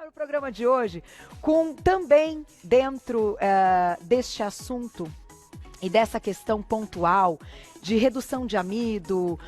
o programa de hoje com também dentro deste assunto e dessa questão pontual de redução de amido,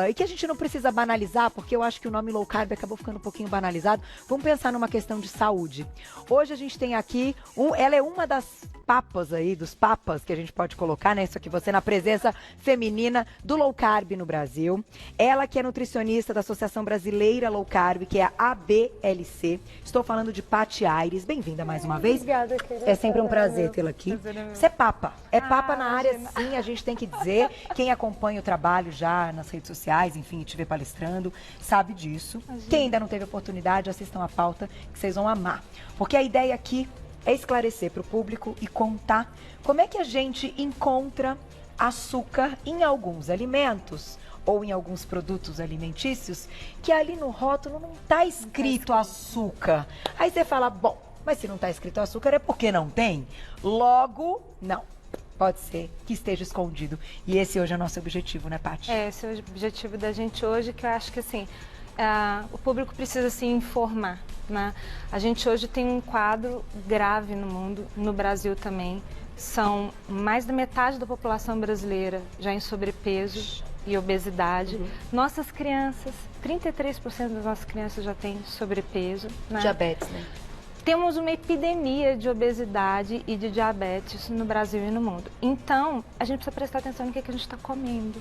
e que a gente não precisa banalizar, porque eu acho que o nome low carb acabou ficando um pouquinho banalizado. Vamos pensar numa questão de saúde. Hoje a gente tem aqui, ela é uma das papas aí, dos papas que a gente pode colocar, né? Isso aqui, você na presença feminina do low carb no Brasil. Ela que é nutricionista da Associação Brasileira Low Carb, que é a ABLC. Estou falando de Paty Aires. Bem-vinda mais uma vez. Obrigada, querida. É sempre um prazer tê-la aqui. Você é papa. É papa na área, sim, a gente tem que dizer. Quem acompanha o trabalho já nas redes sociais, enfim, e te vê palestrando, sabe disso. Imagina. Quem ainda não teve oportunidade, assistam a pauta, que vocês vão amar. Porque a ideia aqui é esclarecer para o público e contar como é que a gente encontra açúcar em alguns alimentos ou em alguns produtos alimentícios que ali no rótulo não está escrito açúcar. Aí você fala, bom, mas se não está escrito açúcar é porque não tem? Logo, não. Pode ser que esteja escondido. E esse hoje é o nosso objetivo, né, Paty? Esse é o objetivo da gente hoje, que eu acho que assim, o público precisa se informar, né? A gente hoje tem um quadro grave no mundo, no Brasil também. São mais da metade da população brasileira já em sobrepeso e obesidade. Nossas crianças, 33% das nossas crianças já têm sobrepeso, né? Diabetes, né? Temos uma epidemia de obesidade e de diabetes no Brasil e no mundo. Então, a gente precisa prestar atenção no que a gente está comendo,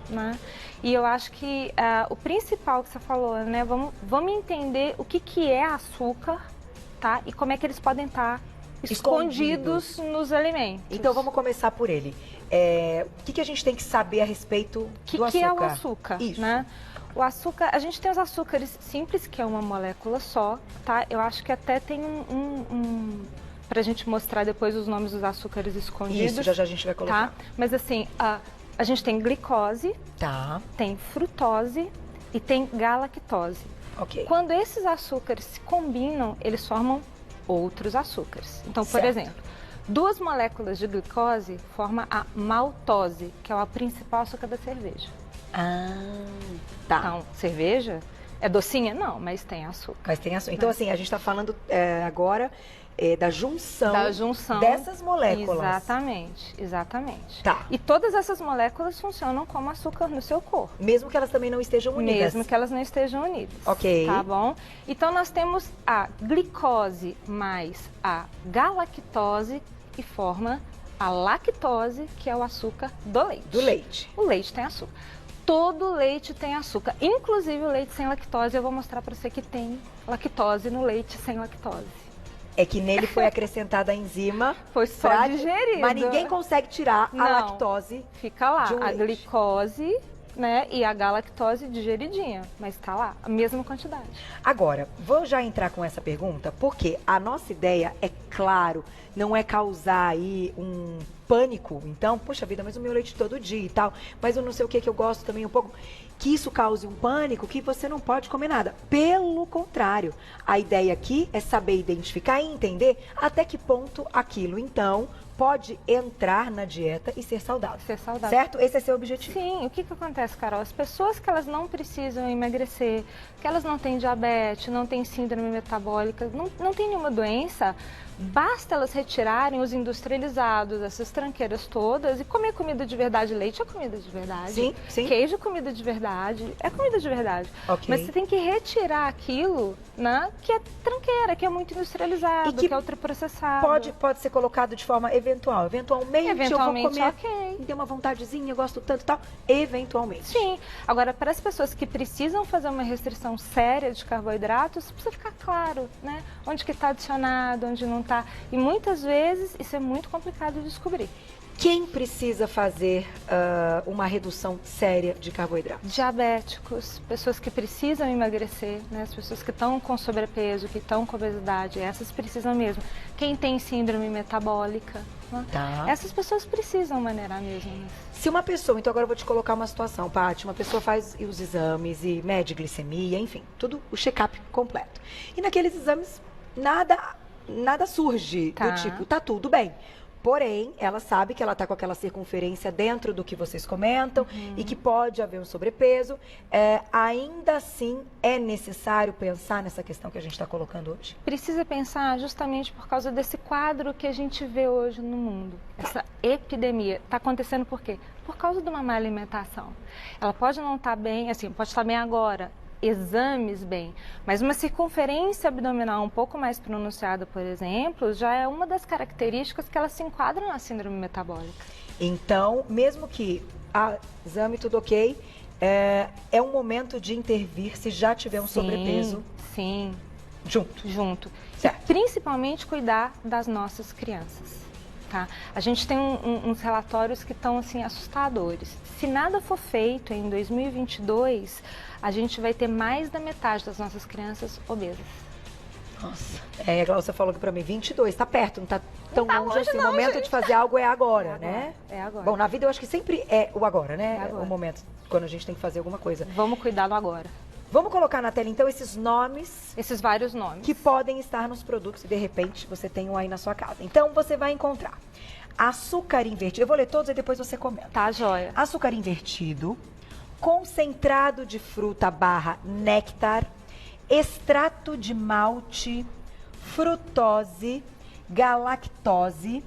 né? E eu acho que o principal que você falou, né? Vamos entender o que é açúcar, tá? E como é que eles podem estar escondidos nos alimentos. Então, vamos começar por ele. O que a gente tem que saber a respeito do açúcar? O que é o açúcar, Isso. né? O açúcar, a gente tem os açúcares simples, que é uma molécula só, tá? Eu acho que até tem pra gente mostrar depois os nomes dos açúcares escondidos. Isso, já a gente vai colocar. Tá? Mas assim, a gente tem glicose, Tá. tem frutose e tem galactose. Ok. Quando esses açúcares se combinam, eles formam outros açúcares. Então, por Certo. exemplo, duas moléculas de glicose formam a maltose, que é o principal açúcar da cerveja. Tá. Então, cerveja é docinha? Não, mas tem açúcar. Mas tem açúcar. Então, assim, a gente está falando agora da junção dessas moléculas. Exatamente, exatamente. Tá. E todas essas moléculas funcionam como açúcar no seu corpo. Mesmo que elas também não estejam unidas. Mesmo que elas não estejam unidas. Ok. Tá bom? Então, nós temos a glicose mais a galactose, que forma a lactose, que é o açúcar do leite. Do leite. O leite tem açúcar. Todo leite tem açúcar, inclusive o leite sem lactose. Eu vou mostrar para você que tem lactose no leite sem lactose. É que nele foi acrescentada a enzima. Foi só digerido. Mas ninguém consegue tirar Não. a lactose. Fica lá, de um a leite. glicose, né, e a galactose digeridinha, mas tá lá, a mesma quantidade. Agora, vou já entrar com essa pergunta, porque a nossa ideia, é claro, não é causar aí um pânico. Então, poxa vida, mas o meu leite todo dia e tal, mas eu não sei o que eu gosto também um pouco. Que isso cause um pânico, que você não pode comer nada. Pelo contrário, a ideia aqui é saber identificar e entender até que ponto aquilo, então, pode entrar na dieta e ser saudável. Ser saudável. Certo? Esse é seu objetivo. Sim, o que acontece, Carol? As pessoas que elas não precisam emagrecer, que elas não têm diabetes, não têm síndrome metabólica, não têm nenhuma doença, basta elas retirarem os industrializados, essas tranqueiras todas, e comer comida de verdade. Leite é comida de verdade. Sim, sim. Queijo é comida de verdade. É comida de verdade. Ok. Mas você tem que retirar aquilo, né, que é tranqueira, que é muito industrializado, E que é ultraprocessado. Pode ser colocado de forma eventual. Eventualmente eu vou comer. Ok. Me deu uma vontadezinha, eu gosto tanto e tal. Eventualmente. Sim. Agora, para as pessoas que precisam fazer uma restrição séria de carboidratos, precisa ficar claro, né? Onde que está adicionado, onde não está. E muitas vezes isso é muito complicado de descobrir. Quem precisa fazer uma redução séria de carboidratos? Diabéticos, pessoas que precisam emagrecer, né? As pessoas que estão com sobrepeso, que estão com obesidade, essas precisam mesmo. Quem tem síndrome metabólica, né? Tá. Essas pessoas precisam maneirar mesmo. Né? Se uma pessoa, então agora eu vou te colocar uma situação, Paty, uma pessoa faz os exames e mede glicemia, enfim, tudo o check-up completo. E naqueles exames nada surge Tá. do tipo, tá tudo bem. Porém, ela sabe que ela está com aquela circunferência dentro do que vocês comentam e que pode haver um sobrepeso. Ainda assim, é necessário pensar nessa questão que a gente está colocando hoje? Precisa pensar justamente por causa desse quadro que a gente vê hoje no mundo. Essa epidemia está acontecendo por quê? Por causa de uma má alimentação. Ela pode não estar bem, assim, pode estar bem agora, exames bem, mas uma circunferência abdominal um pouco mais pronunciada, por exemplo, já é uma das características que ela se enquadra na síndrome metabólica. Então, mesmo que exame tudo ok, é um momento de intervir se já tiver um sobrepeso. Sim. Junto. E principalmente cuidar das nossas crianças. Tá? A gente tem uns relatórios que estão assim, assustadores. Se nada for feito em 2022, a gente vai ter mais da metade das nossas crianças obesas. Nossa. A Glaucia falou que pra mim, 22, tá perto, não tá tão tá longe assim. não, o momento gente. de fazer algo é agora, né? É agora. Bom, na vida eu acho que sempre é o agora, né? É agora. O momento quando a gente tem que fazer alguma coisa. Vamos cuidar do agora. Vamos colocar na tela, então, esses nomes. Esses vários nomes. Que podem estar nos produtos e, de repente, você tem um aí na sua casa. Então, você vai encontrar açúcar invertido. Eu vou ler todos e depois você comenta. Tá, joia. Açúcar invertido, concentrado de fruta / néctar, extrato de malte, frutose, galactose,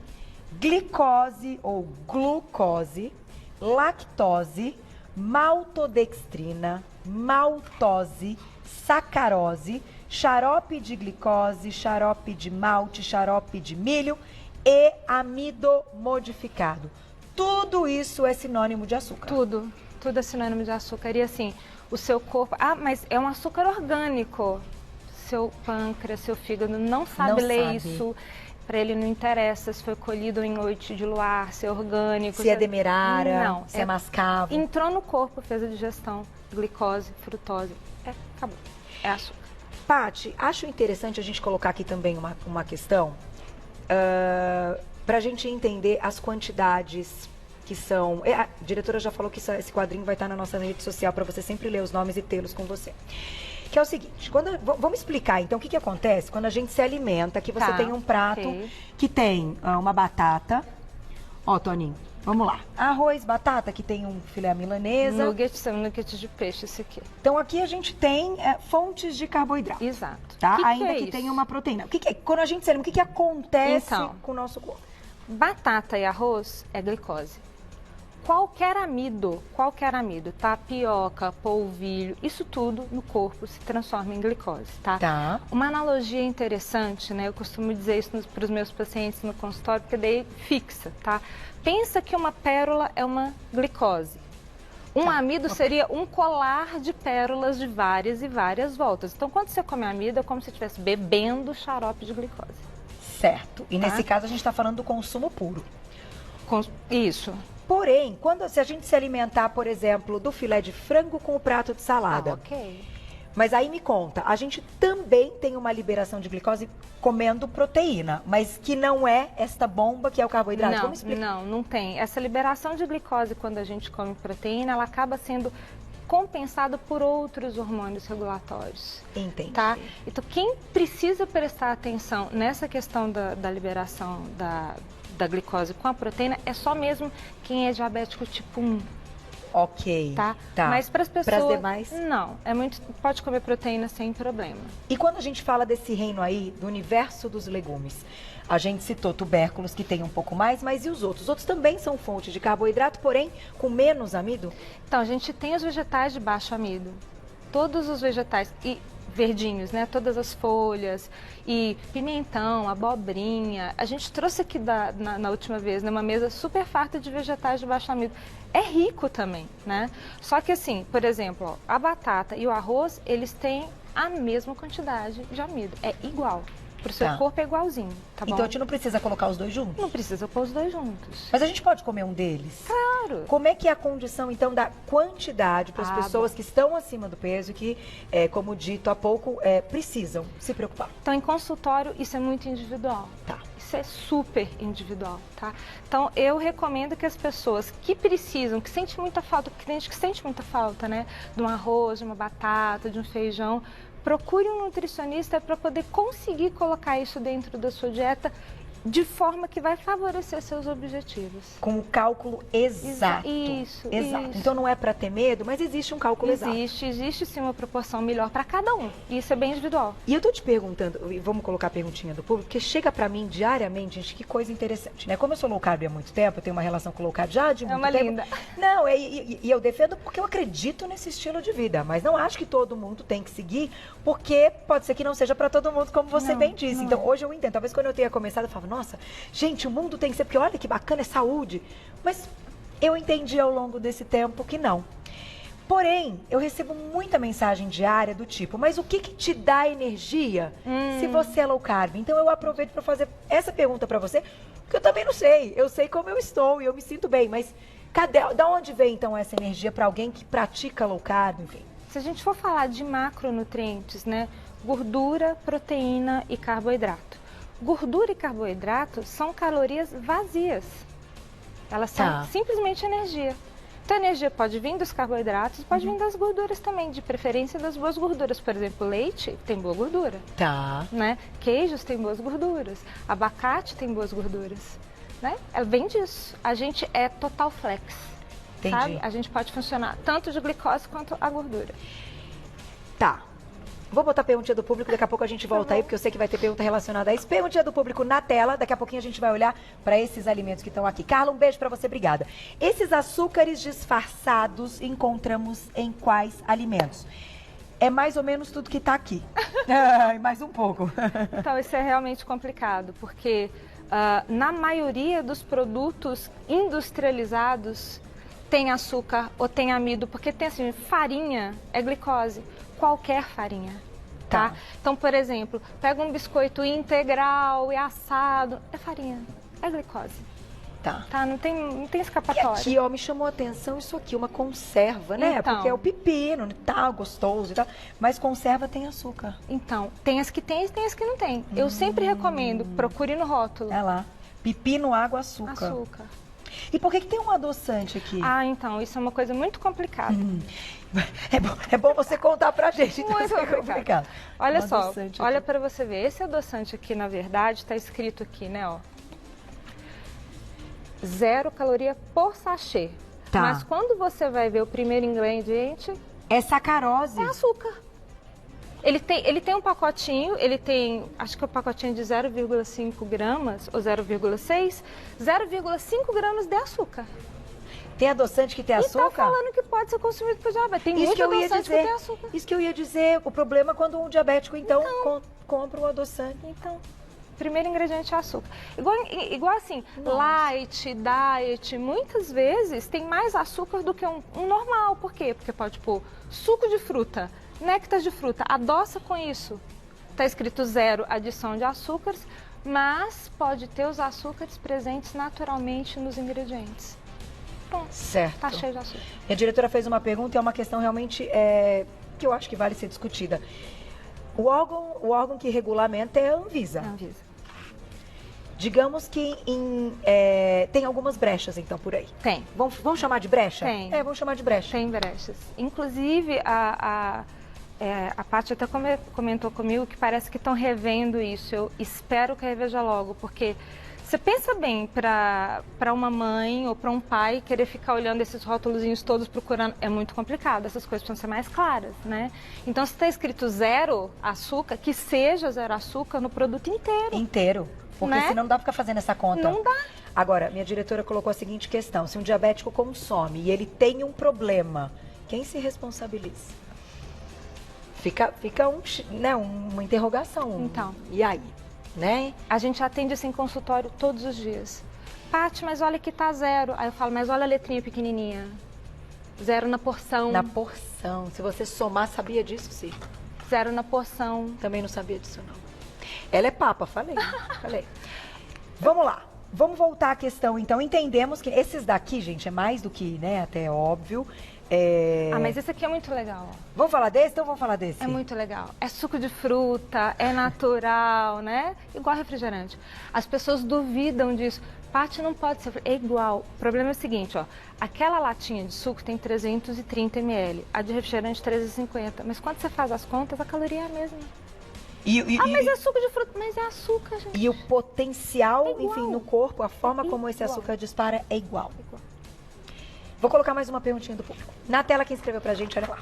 glicose ou glucose, lactose, maltodextrina, maltose, sacarose, xarope de glicose, xarope de malte, xarope de milho e amido modificado. Tudo isso é sinônimo de açúcar. Tudo é sinônimo de açúcar. E assim, o seu corpo... mas é um açúcar orgânico. Seu pâncreas, seu fígado não sabe ler isso. Para ele não interessa se foi colhido em noite de luar, se é orgânico. Se é demerara, não, se é mascavo. Entrou no corpo, fez a digestão, glicose, frutose. Acabou. É açúcar. Paty, acho interessante a gente colocar aqui também uma questão para a gente entender as quantidades que são... A diretora já falou que esse quadrinho vai estar na nossa rede social para você sempre ler os nomes e tê-los com você. Que é o seguinte, vamos explicar então o que acontece quando a gente se alimenta, que você tem um prato que tem uma batata, ó, Toninho, vamos lá, arroz, batata, que tem um filé milanesa. Nuggets de peixe esse aqui. Então aqui a gente tem fontes de carboidrato. Exato. Tá? Ainda que que tenha uma proteína. Quando a gente se alimenta, o que acontece com o nosso corpo? Batata e arroz é glicose. Qualquer amido, tapioca, polvilho, isso tudo no corpo se transforma em glicose, tá? Uma analogia interessante, né? Eu costumo dizer isso para os meus pacientes no consultório, porque daí fixa, tá? Pensa que uma pérola é uma glicose. Um amido seria um colar de pérolas de várias e várias voltas. Então, quando você come amido, é como se estivesse bebendo xarope de glicose. Certo. E nesse caso, a gente está falando do consumo puro. Isso. Porém, se a gente se alimentar, por exemplo, do filé de frango com o prato de salada. Ok. Mas aí me conta, a gente também tem uma liberação de glicose comendo proteína, mas que não é esta bomba que é o carboidrato. Vamos explicar? Não tem. Essa liberação de glicose quando a gente come proteína, ela acaba sendo compensada por outros hormônios regulatórios. Entendi. Tá? Então, quem precisa prestar atenção nessa questão da liberação da glicose com a proteína é só mesmo quem é diabético tipo 1. Ok. Tá? Tá. Mas para as pessoas... Para as demais? Não. Pode comer proteína sem problema. E quando a gente fala desse reino aí, do universo dos legumes, a gente citou tubérculos que tem um pouco mais, mas e os outros? Os outros também são fonte de carboidrato, porém com menos amido? Então, a gente tem os vegetais de baixo amido. Todos os vegetais... verdinhos, né? Todas as folhas e pimentão, abobrinha. A gente trouxe aqui na última vez, né, uma mesa super farta de vegetais de baixo amido. É rico também, né? Só que assim, por exemplo, ó, a batata e o arroz, eles têm a mesma quantidade de amido. É igual. Pro seu corpo é igualzinho, tá bom? Então a gente não precisa colocar os dois juntos? Não precisa pôr os dois juntos. Mas a gente pode comer um deles? Claro! Como é que é a condição, então, da quantidade para as pessoas que estão acima do peso e que, como dito há pouco, precisam se preocupar? Então, em consultório, isso é muito individual. Tá. Isso é super individual, tá? Então, eu recomendo que as pessoas que precisam, que sentem muita falta, porque tem gente que sente muita falta, né? De um arroz, de uma batata, de um feijão, procure um nutricionista para poder conseguir colocar isso dentro da sua dieta de forma que vai favorecer seus objetivos. Com o cálculo exato. Isso. Então não é para ter medo, mas existe um cálculo exato. Existe sim uma proporção melhor para cada um. E isso é bem individual. E eu tô te perguntando, e vamos colocar a perguntinha do público, porque chega para mim diariamente, gente, que coisa interessante, né? Como eu sou low carb há muito tempo, eu tenho uma relação com low carb já de muito tempo. É uma linda. Não, e eu defendo porque eu acredito nesse estilo de vida, mas não acho que todo mundo tem que seguir, porque pode ser que não seja para todo mundo, como você bem disse. Então, hoje eu entendo. Talvez quando eu tenha começado, eu falava, nossa, gente, o mundo tem que ser, porque olha que bacana, é saúde. Mas eu entendi ao longo desse tempo que não. Porém, eu recebo muita mensagem diária do tipo, mas o que te dá energia se você é low carb? Então eu aproveito para fazer essa pergunta para você, porque eu também não sei. Eu sei como eu estou e eu me sinto bem, mas da onde vem então essa energia para alguém que pratica low carb, enfim? Se a gente for falar de macronutrientes, né? Gordura, proteína e carboidrato. Gordura e carboidrato são calorias vazias. Elas são simplesmente energia. Então, a energia pode vir dos carboidratos, pode vir das gorduras também, de preferência das boas gorduras. Por exemplo, leite tem boa gordura. Né? Queijos tem boas gorduras. Abacate tem boas gorduras. Né? Ela vem disso. A gente é total flex. Entendi. Sabe? A gente pode funcionar tanto de glicose quanto a gordura. Tá. Vou botar a perguntinha do público, daqui a pouco a gente volta aí, porque eu sei que vai ter pergunta relacionada a isso. Perguntinha do público na tela, daqui a pouquinho a gente vai olhar para esses alimentos que estão aqui. Carla, um beijo para você, obrigada. Esses açúcares disfarçados encontramos em quais alimentos? É mais ou menos tudo que está aqui. Mais um pouco. Então, isso é realmente complicado, porque na maioria dos produtos industrializados tem açúcar ou tem amido, porque tem assim, farinha é glicose. Qualquer farinha, tá? Então, por exemplo, pega um biscoito integral e assado, é farinha, é glicose. Tá? Não tem escapatória. E aqui, ó, me chamou a atenção isso aqui, uma conserva, né? Então, porque é o pepino, tá gostoso e tal, mas conserva tem açúcar. Então, tem as que tem e tem as que não tem. Eu sempre recomendo, procure no rótulo. É lá, pepino, água, açúcar. E por que tem um adoçante aqui? Então, isso é uma coisa muito complicada. É bom você contar pra gente. Então Muito complicado. Olha só, olha para você ver. Esse adoçante aqui, na verdade, está escrito aqui, né, ó. 0 caloria por sachê. Mas quando você vai ver o primeiro ingrediente... É sacarose. É açúcar. Ele tem um pacotinho, ele tem, acho que é um pacotinho de 0,5 gramas ou 0,6, 0,5 gramas de açúcar. Tem adoçante que tem açúcar? E tá falando que pode ser consumido por diabetes. Tem muito adoçante que tem açúcar. Isso que eu ia dizer. O problema é quando um diabético, então compra um adoçante. Então, primeiro ingrediente é açúcar. Igual assim, light, diet, muitas vezes tem mais açúcar do que um normal. Por quê? Porque pode pôr suco de fruta, néctar de fruta, adoça com isso. Está escrito 0 adição de açúcares, mas pode ter os açúcares presentes naturalmente nos ingredientes. Pronto, certo. Tá cheio de açúcar. E a diretora fez uma pergunta e é uma questão realmente que eu acho que vale ser discutida. O órgão que regulamenta é a Anvisa. É a Anvisa. Digamos que tem algumas brechas, então, por aí. Tem. Vamos chamar de brecha? Tem. Vamos chamar de brecha. Tem brechas. Inclusive, a Paty até comentou comigo que parece que estão revendo isso. Eu espero que reveja logo, porque você pensa bem para uma mãe ou para um pai querer ficar olhando esses rótulozinhos todos procurando, é muito complicado, essas coisas precisam ser mais claras, né? Então, se está escrito 0 açúcar, que seja 0 açúcar no produto inteiro. Inteiro. Porque senão não dá para ficar fazendo essa conta. Não dá. Agora, minha diretora colocou a seguinte questão: se um diabético consome e ele tem um problema, quem se responsabiliza? Fica uma interrogação. Então. E aí? Né? A gente atende assim em consultório todos os dias. Paty, mas olha que tá 0. Aí eu falo, mas olha a letrinha pequenininha. 0 na porção. Na porção. Se você somar, sabia disso, sim? 0 na porção. Também não sabia disso, não. Ela é papa, falei. Vamos lá. Vamos voltar à questão, então. Entendemos que esses daqui, gente, é mais do que, né, até óbvio. Mas esse aqui é muito legal. Vamos falar desse? Então vamos falar desse. É muito legal. É suco de fruta, é natural, né? Igual refrigerante. As pessoas duvidam disso. Paty, não pode ser. É igual. O problema é o seguinte, ó. Aquela latinha de suco tem 330 ml. A de refrigerante 350. Mas quando você faz as contas, a caloria é a mesma. Mas é suco de fruta. Mas é açúcar, gente. E o potencial, É igual. enfim, no corpo, a forma como esse açúcar dispara é igual. Vou colocar mais uma perguntinha do público. Na tela quem escreveu pra gente, olha lá.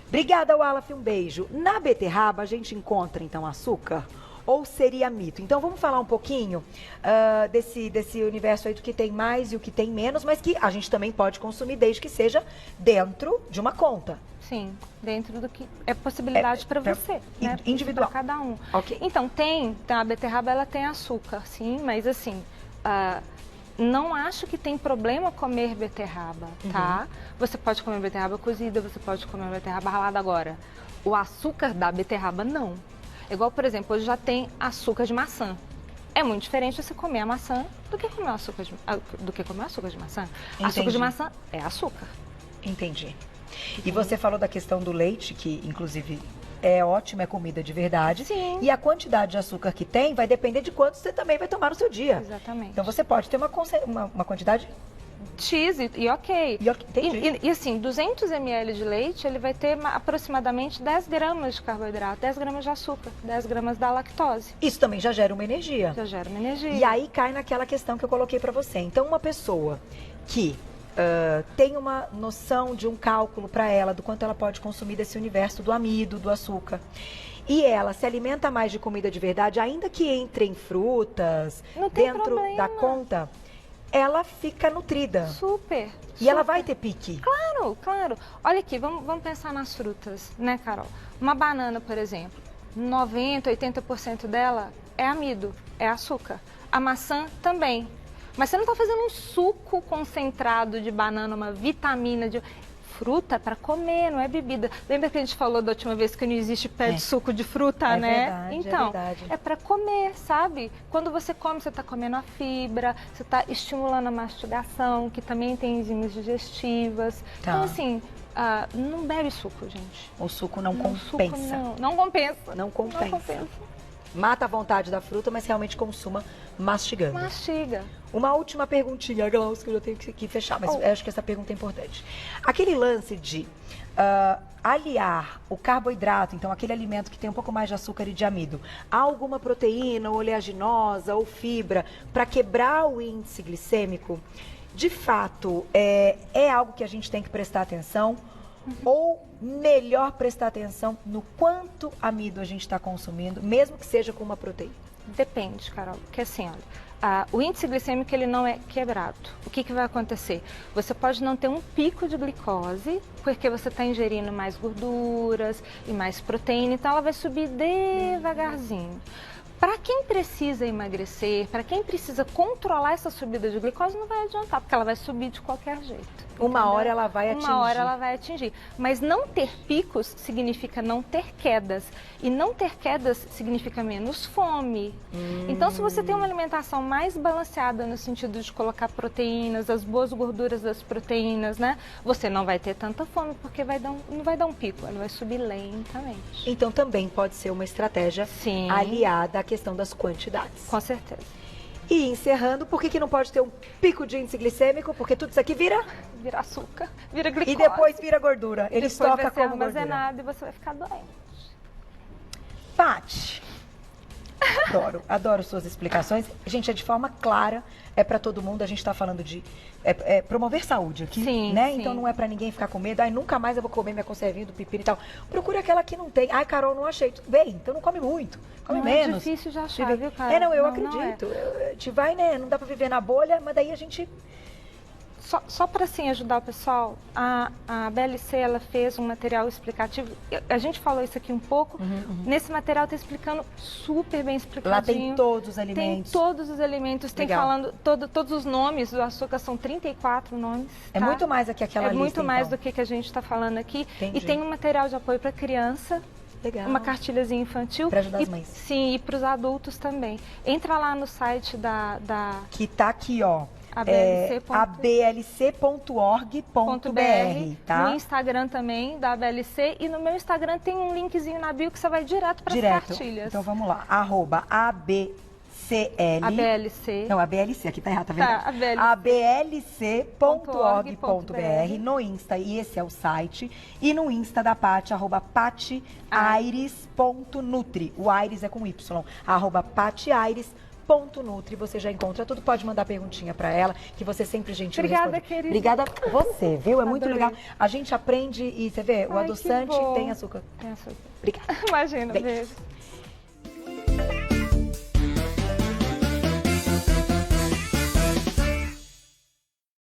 Obrigada, Wallaf, um beijo. Na beterraba a gente encontra, então, açúcar? Ou seria mito? Então, vamos falar um pouquinho desse universo aí do que tem mais e o que tem menos, mas que a gente também pode consumir desde que seja dentro de uma conta. Sim, dentro do que é possibilidade para você, né? Individual. Para cada um. Ok. Então, a beterraba, ela tem açúcar, sim, mas assim, não acho que tem problema comer beterraba, tá? Você pode comer beterraba cozida, você pode comer beterraba ralada agora. O açúcar da beterraba, não. Igual, por exemplo, hoje já tem açúcar de maçã. É muito diferente você comer a maçã do que comer açúcar de maçã. Entendi. Açúcar de maçã é açúcar. Entendi. E você falou da questão do leite, que inclusive é ótimo, é comida de verdade. Sim. E a quantidade de açúcar que tem vai depender de quanto você também vai tomar no seu dia. Exatamente. Então você pode ter uma quantidade... X e ok. Entendi. E assim, 200 ml de leite, ele vai ter aproximadamente 10 gramas de carboidrato, 10 gramas de açúcar, 10 gramas da lactose. Isso também já gera uma energia. Já gera uma energia. E aí cai naquela questão que eu coloquei para você. Então, uma pessoa que tem uma noção de um cálculo para ela do quanto ela pode consumir desse universo do amido, do açúcar, e ela se alimenta mais de comida de verdade, ainda que entre em frutas, não tem dentro problema. da conta, ela fica nutrida. Super. E ela vai ter pique. Claro, claro. Olha aqui, vamos pensar nas frutas, né, Carol? Uma banana, por exemplo, 90%, 80% dela é amido, é açúcar. A maçã também. Mas você não está fazendo um suco concentrado de banana, uma vitamina de... Fruta para comer, não é bebida. Lembra que a gente falou da última vez que não existe pé de suco de fruta, né? Verdade, então, verdade. é para comer, sabe? Quando você come, você está comendo a fibra, você está estimulando a mastigação, que também tem enzimas digestivas. Tá. Então, assim, não bebe suco, gente. O suco não compensa. Suco não compensa. Não compensa. Não compensa. Mata a vontade da fruta, mas realmente consuma mastigando. Mastiga. Uma última perguntinha, Glaucio, que eu já tenho que fechar, mas eu acho que essa pergunta é importante. Aquele lance de aliar o carboidrato, então aquele alimento que tem um pouco mais de açúcar e de amido, a alguma proteína, ou oleaginosa, ou fibra, para quebrar o índice glicêmico, de fato, é algo que a gente tem que prestar atenção? Ou melhor prestar atenção no quanto amido a gente está consumindo, mesmo que seja com uma proteína? Depende, Carol, porque assim, olha, o índice glicêmico ele não é quebrado. O que vai acontecer? Você pode não ter um pico de glicose, porque você está ingerindo mais gorduras e mais proteína, então ela vai subir devagarzinho. Para quem precisa emagrecer, para quem precisa controlar essa subida de glicose, não vai adiantar, porque ela vai subir de qualquer jeito. Uma hora ela vai atingir. Uma hora ela vai atingir. Mas não ter picos significa não ter quedas. E não ter quedas significa menos fome. Então, se você tem uma alimentação mais balanceada no sentido de colocar proteínas, as boas gorduras das proteínas, né? Você não vai ter tanta fome, porque não vai dar um pico, ela vai subir lentamente. Então, também pode ser uma estratégia Sim. aliada à questão das quantidades. Com certeza. E encerrando, por que não pode ter um pico de índice glicêmico? Porque tudo isso aqui vira açúcar, vira glicose. E depois vira gordura. Ele estoca como gordura. Armazenado e você vai ficar doente. Paty, adoro suas explicações. Gente, é de forma clara, é para todo mundo. A gente está falando de promover saúde aqui, sim, né? Sim. Então não é para ninguém ficar com medo. Ai, nunca mais eu vou comer minha conservinha do pepino e tal. Procure aquela que não tem. Ai, Carol, não achei. Tudo bem, então não come muito. Come não menos. É difícil de achar, viu, Carol? Não, eu não, acredito. Não é. A gente vai, né? Não dá para viver na bolha, mas daí a gente... Só para assim ajudar o pessoal, a BLC ela fez um material explicativo. A gente falou isso aqui um pouco. Nesse material está explicando super bem explicadinho. Lá tem todos os alimentos. Tem todos os alimentos. Tem Legal. falando todos os nomes do açúcar, são 34 nomes. É tá? muito mais do que aquela lista. É muito mais então. do que a gente está falando aqui. Entendi. E tem um material de apoio para criança. Legal. Uma cartilhazinha infantil. Para ajudar as mães. Sim, e para os adultos também. Entra lá no site da... Que tá aqui, ó. ablc.org.br, tá? No Instagram também, da ABLC. E no meu Instagram tem um linkzinho na bio que você vai direto para as cartilhas. Então vamos lá, @abc CL. ABLC. Não, ABLC, aqui tá errado, tá vendo? Tá, ablc.org.br no Insta, e esse é o site. E no Insta da Paty, @patyaires.nutri. O Aires é com Y, @patyaires.nutri. Você já encontra tudo, pode mandar perguntinha pra ela, que você sempre gentil Obrigada, responde. querida. Obrigada a você, viu? É muito Adorei. legal. A gente aprende e você vê, o Ai, adoçante que bom. tem açúcar. Tem açúcar. Obrigada. Imagina, Beijo. beijo.